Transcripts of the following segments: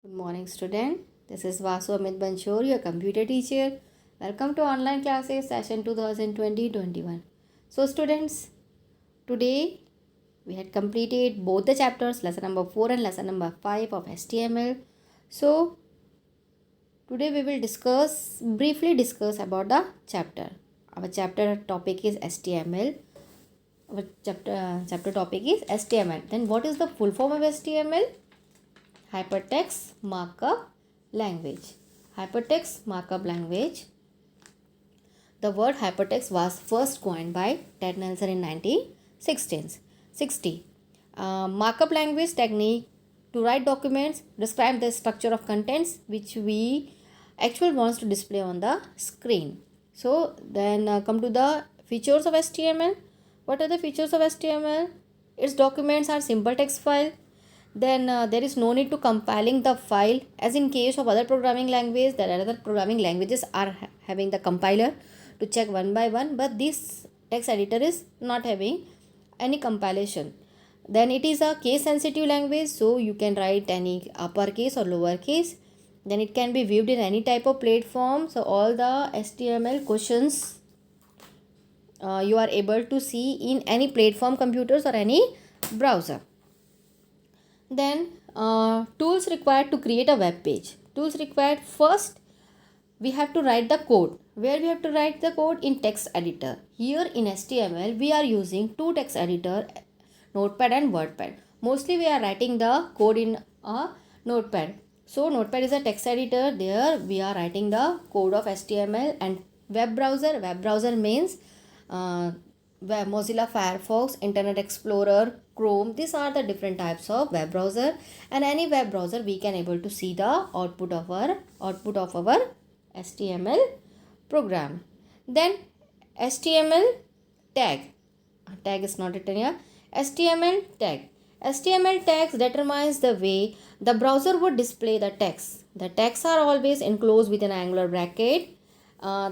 Good morning, student. This is Vasu Amit Banchor, your computer teacher. Welcome to online classes session 2020-21. So, students, today we had completed both the chapters, lesson number 4 and lesson number 5 of HTML. So, today we will briefly discuss about the chapter. Our chapter topic is HTML. Our chapter topic is HTML. Then, what is the full form of HTML? Hypertext Markup Language. Hypertext Markup Language. The word hypertext was first coined by Ted Nelson in 1960. Markup language technique to write documents describe the structure of contents which we actually wants to display on the screen. So then come to the features of HTML. What are the features of HTML? Its documents are simple text file. Then there is no need to compiling the file, as in case of other programming language. There are other programming languages are having the compiler to check one by one, but this text editor is not having any compilation. Then it is a case sensitive language, so you can write any uppercase or lowercase. Then it can be viewed in any type of platform, so all the HTML questions you are able to see in any platform computers or any browser. Then tools required to create a web page. Tools required: first we have to write the code. Where we have to write the code? In text editor. Here in HTML we are using two text editor, Notepad and WordPad. Mostly we are writing the code in a Notepad. So Notepad is a text editor. There we are writing the code of HTML. And web browser. Web browser means Mozilla Firefox, Internet Explorer, Chrome. These are the different types of web browser, and any web browser we can able to see the output of our HTML program. Then HTML tag. Tag is not written here. HTML tag. HTML tags determines the way the browser would display the text. The tags are always enclosed with an angular bracket.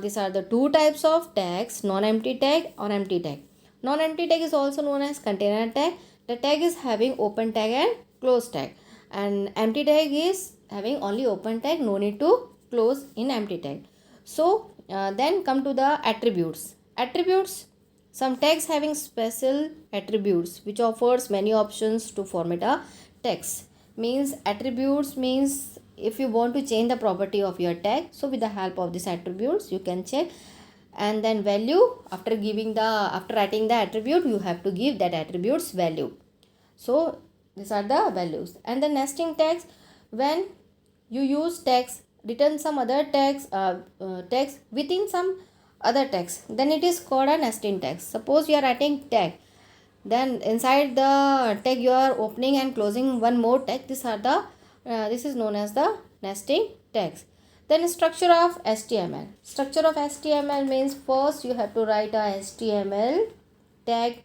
These are the two types of tags: non-empty tag or empty tag. Non-empty tag is also known as container tag. The tag is having open tag and close tag, and empty tag is having only open tag, no need to close in empty tag. So then come to the attributes. Attributes: some tags having special attributes which offers many options to format a text. Means attributes means if you want to change the property of your tag, so with the help of these attributes you can check. And then value: after writing the attribute, you have to give that attribute's value. So these are the values. And the nesting tags: when you use tags, return some other tags within some other tags, then it is called a nesting tag. Suppose you are writing tag, then inside the tag you are opening and closing one more tag. This is known as the nesting tags. Then structure of HTML. Structure of HTML means first you have to write a HTML tag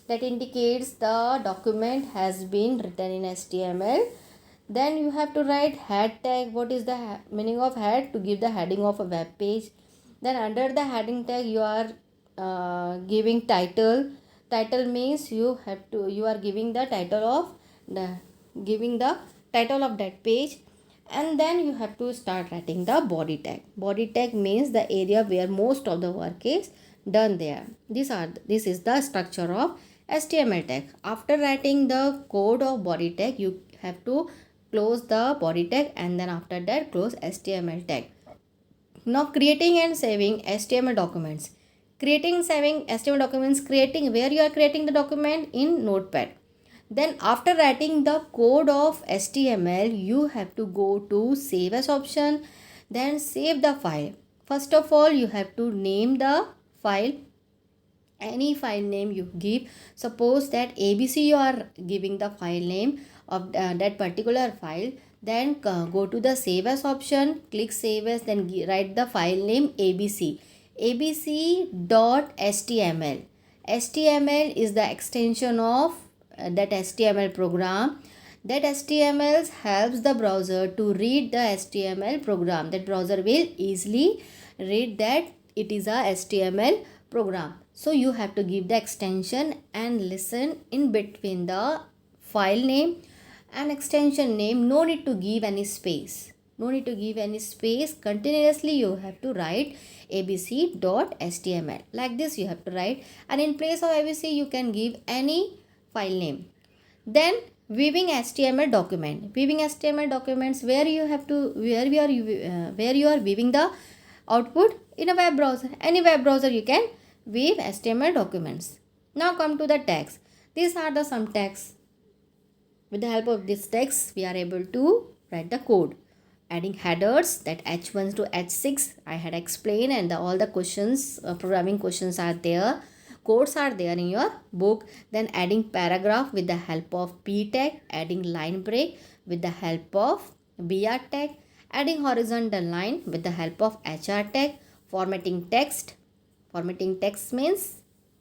that indicates the document has been written in HTML. Then you have to write head tag. What is the meaning of head? To give the heading of a web page. Then under the heading tag you are giving title. Title means you are giving the title of that page. And then you have to start writing the body tag. Body tag means the area where most of the work is done there. This is the structure of HTML tag. After writing the code of body tag, you have to close the body tag, and then after that close HTML tag. Now creating and saving HTML documents. Creating, saving HTML documents. Creating, where you are creating the document? In Notepad. Then after writing the code of HTML, you have to go to save as option. Then save the file. First of all, you have to name the file. Any file name you give. Suppose that ABC you are giving the file name of that particular file. Then go to the save as option. Click save as. Then write the file name ABC. abc.html. HTML is the extension of that HTML program. That HTML helps the browser to read the HTML program. That browser will easily read that it is a HTML program. So you have to give the extension and listen in between the file name An extension name, no need to give any space. No need to give any space. Continuously you have to write abc.html. Like this you have to write, and in place of abc you can give any file name. Then weaving HTML document. Weaving HTML documents, where you have to where you are weaving the output in a web browser. Any web browser you can weave HTML documents. Now come to the tags. These are the some tags. With the help of this text, we are able to write the code. Adding headers, that H1 to H6 I had explained, and all the questions, programming questions are there. Codes are there in your book. Then adding paragraph with the help of P tag, adding line break with the help of BR tag, adding horizontal line with the help of HR tag, formatting text. Formatting text means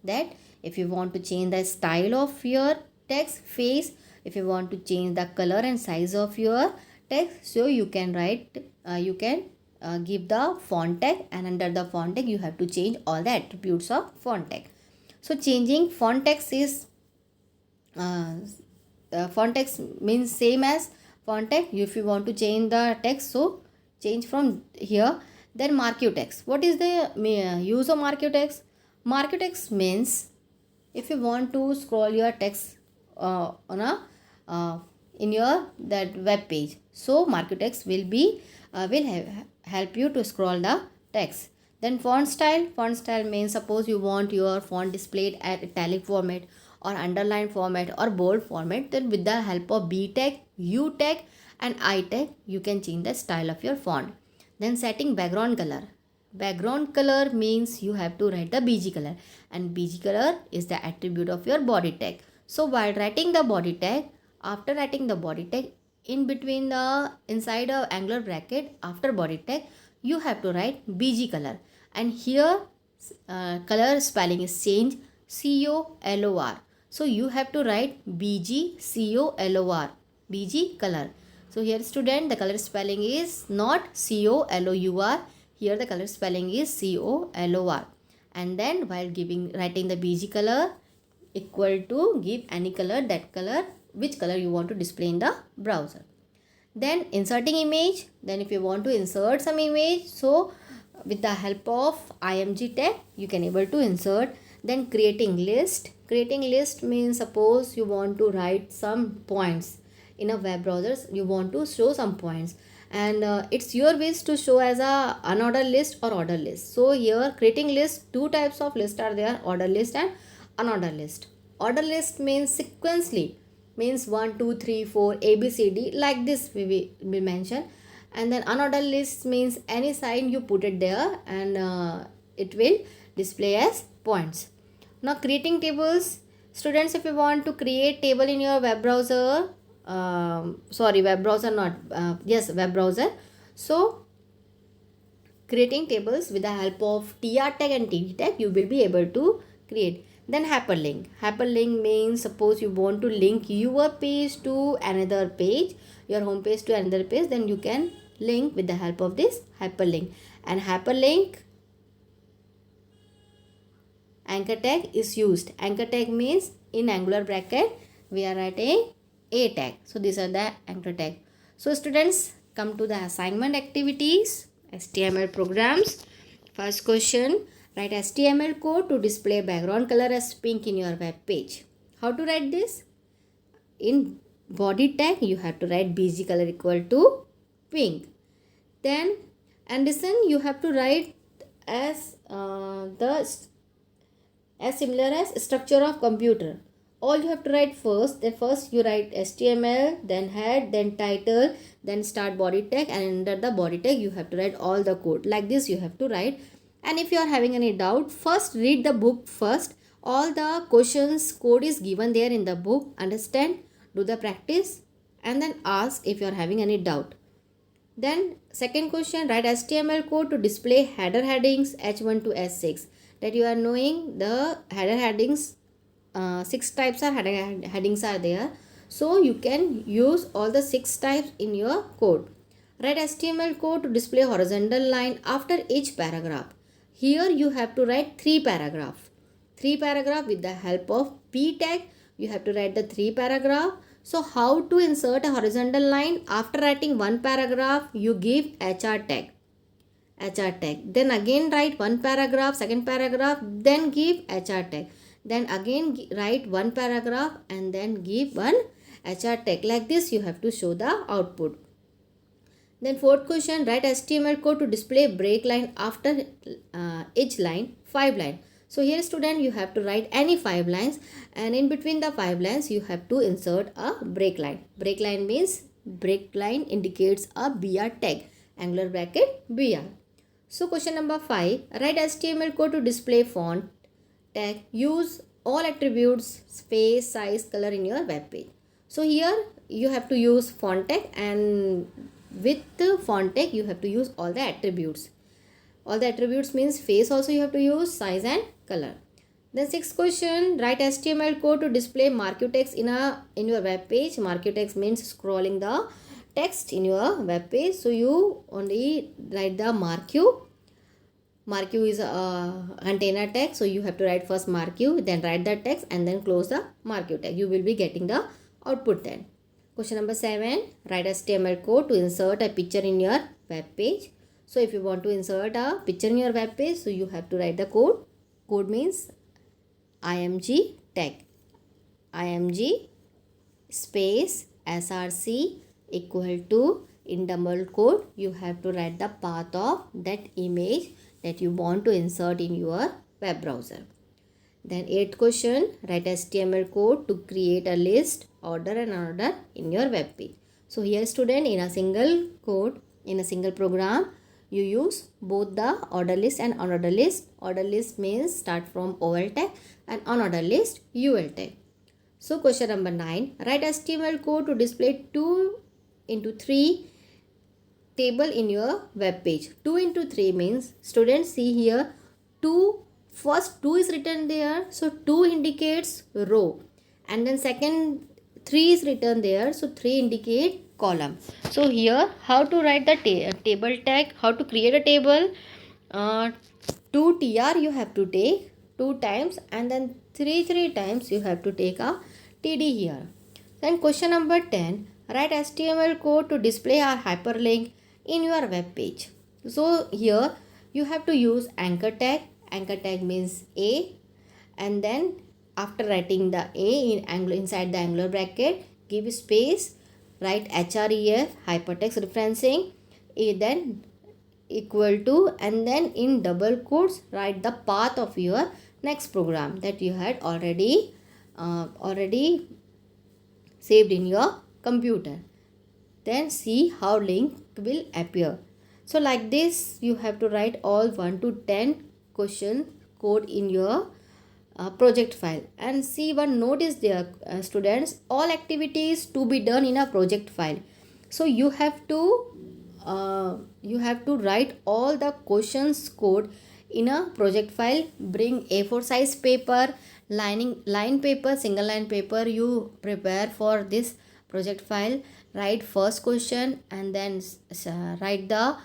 that if you want to change the style of your text face, if you want to change the color and size of your text, so you can write, give the font tag, and under the font tag you have to change all the attributes of font tag. So changing font text is font text means same as font tag. If you want to change the text, so change from here. Then marquee text. What is the use of marquee text? Marquee text means if you want to scroll your text on a in your that web page, so marquee text will be help you to scroll the text. Then font style. Font style means suppose you want your font displayed at italic format or underline format or bold format, then with the help of B tag, U tag and I tag you can change the style of your font. Then setting background color. Background color means you have to write the BG color, and BG color is the attribute of your body tag. So while writing the body tag, after writing the body tag, in between the inside a angular bracket after body tag, you have to write BG color, and here color spelling is changed COLOR. So you have to write BG COLOR, BG color. So here student, the color spelling is not COLOUR. Here the color spelling is COLOR. And then while writing the BG color, equal to give any color, that color, which color you want to display in the browser. Then inserting image. Then if you want to insert some image, so with the help of IMG tag you can able to insert. Then creating list. Creating list means suppose you want to write some points in a web browser, you want to show some points, and it's your wish to show as a unordered list or ordered list. So here creating list, two types of list are there, ordered list and unordered list. Ordered list means sequentially, means 1 2 3 4 ABCD, like this we will mention. And then unordered list means any sign you put it there, and it will display as points. Now creating tables. Students, if you want to create table in your web browser, web browser. So creating tables with the help of TR tag and TD tag you will be able to create. Then hyperlink. Hyperlink means suppose you want to link your page to another page, your home page to another page, then you can link with the help of this hyperlink. And hyperlink anchor tag is used. Anchor tag means in angular bracket we are writing A tag. So these are the anchor tag. So students, come to the assignment activities, HTML programs. First question, write HTML code to display background color as pink in your web page. How to write this? In body tag you have to write BG color equal to pink. Then Anderson you have to write as similar as structure of computer. All you have to write first, first you write HTML, then head, then title, then start body tag, and under the body tag you have to write all the code. Like this you have to write. And if you are having any doubt, first read the book first. All the questions code is given there in the book. Understand, do the practice, and then ask if you are having any doubt. Then second question, write HTML code to display header headings H1 to H6. That you are knowing the header headings, 6 types of headings are there. So you can use all the 6 types in your code. Write HTML code to display horizontal line after each paragraph. Here you have to write 3 paragraphs. 3 paragraph with the help of P tag. You have to write the 3 paragraph. So how to insert a horizontal line? After writing one paragraph, you give HR tag. HR tag. Then again write one paragraph, second paragraph, then give HR tag. Then again write one paragraph and then give one HR tag. Like this you have to show the output. Then fourth question, write HTML code to display break line after each line, 5 line. So here student, you have to write any 5 lines, and in between the 5 lines you have to insert a break line. Break line means break line indicates a BR tag, angular bracket BR. So question number 5, write HTML code to display font tag. Use all attributes, space, size, color in your web page. So here you have to use font tag, and with the font tag you have to use all the attributes. All the attributes means face also you have to use, size and color. Then sixth question, write HTML code to display marquee text in your web page. Marquee text means scrolling the text in your web page. So you only write the marquee. Marquee is a container tag, so you have to write first marquee, then write the text and then close the marquee tag. You will be getting the output then. Question number 7, write HTML code to insert a picture in your web page. So if you want to insert a picture in your web page, so you have to write the code. Code means img tag. img space src equal to, in double quote you have to write the path of that image that you want to insert in your web browser. Then 8th question, write HTML code to create a list, order and unorder in your web page. So here student, in a single code, in a single program, you use both the order list and unorder list. Order list means start from OL tag, and unorder list UL tag. So question number 9, write HTML code to display 2x3 table in your web page. 2x3 means, students see here, first 2 is written there, so 2 indicates row, and then second 3 is written there, so 3 indicate column. So here how to write the table tag, how to create a table, 2 tr you have to take 2 times, and then 3 times you have to take a td here. Then question number 10, write HTML code to display a hyperlink in your web page. So here you have to use anchor tag. Anchor tag means A, and then after writing the A inside the angular bracket, give space, write href hypertext referencing, then equal to, and then in double quotes write the path of your next program that you had already saved in your computer. Then see how link will appear. So like this you have to write all 1 to 10 question code in your project file. And see one note is there, students, all activities to be done in a project file. So you have to write all the questions code in a project file. Bring A4 size paper, line paper, single line paper you prepare for this project file. Write first question and then write the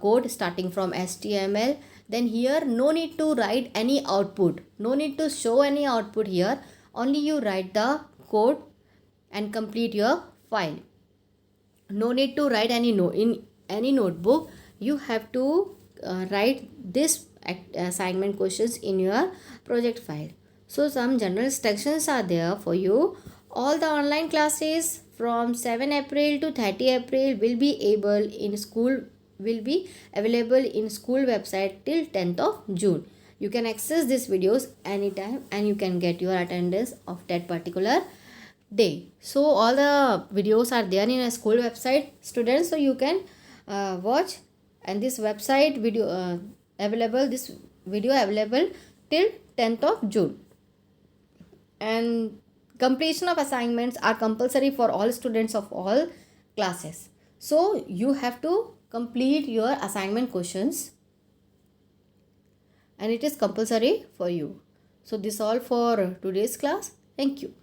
code starting from HTML. Then here no need to write any output, no need to show any output here, only you write the code and complete your file. No need to write any note in any notebook. You have to write this assignment questions in your project file. So some general instructions are there for you. All the online classes from 7 April to 30 April will be available in school website till 10th of June. You can access these videos anytime and you can get your attendance of that particular day. So all the videos are there in a school website, students, so you can watch, and this website video available till 10th of June. And completion of assignments are compulsory for all students of all classes. So you have to complete your assignment questions and it is compulsory for you. So this all for today's class. Thank you.